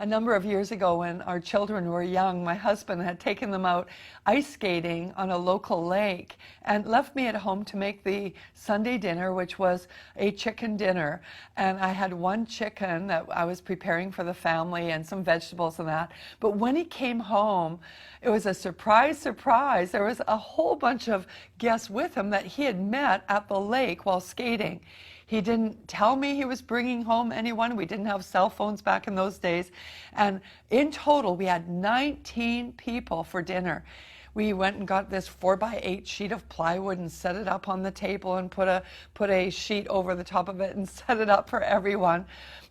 A number of years ago, when our children were young, my husband had taken them out ice skating on a local lake and left me at home to make the Sunday dinner, which was a chicken dinner. And I had one chicken that I was preparing for the family and some vegetables and that. But when he came home, it was a surprise, surprise. There was a whole bunch of guests with him that he had met at the lake while skating. He didn't tell me he was bringing home anyone. We didn't have cell phones back in those days. And in total, we had 19 people for dinner. We went and got this 4x8 sheet of plywood and set it up on the table and put a sheet over the top of it and set it up for everyone.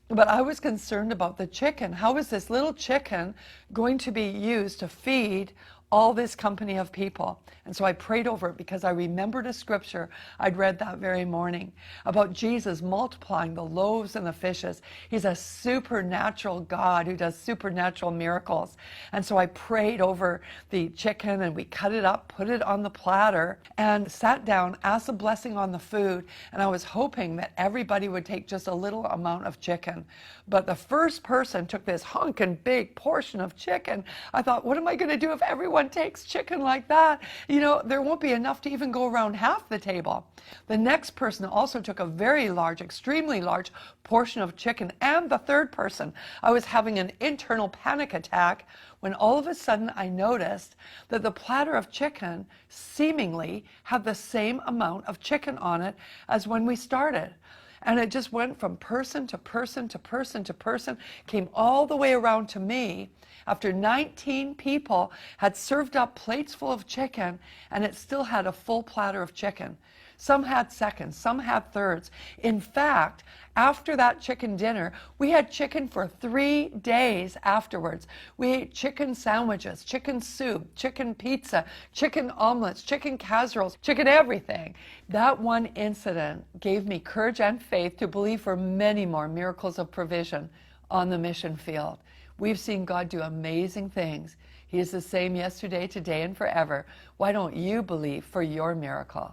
But I was concerned about the chicken. How is this little chicken going to be used to feed all this company of people? And so I prayed over it because I remembered a scripture I'd read that very morning about Jesus multiplying the loaves and the fishes. He's a supernatural God who does supernatural miracles. And so I prayed over the chicken and we cut it up, put it on the platter, and sat down, asked a blessing on the food. And I was hoping that everybody would take just a little amount of chicken. But the first person took this hunkin' big portion of chicken. I thought, what am I going to do if everyone takes chicken like that? You know, there won't be enough to even go around half the table. The next person also took a very large, extremely large portion of chicken. And the third person, I was having an internal panic attack when all of a sudden I noticed that the platter of chicken seemingly had the same amount of chicken on it as when we started. And it just went from person to person to person to person, came all the way around to me after 19 people had served up plates full of chicken, and it still had a full platter of chicken. Some had seconds, some had thirds. In fact, after that chicken dinner, we had chicken for 3 days afterwards. We ate chicken sandwiches, chicken soup, chicken pizza, chicken omelets, chicken casseroles, chicken everything. That one incident gave me courage and faith to believe for many more miracles of provision on the mission field. We've seen God do amazing things. He is the same yesterday, today, and forever. Why don't you believe for your miracle?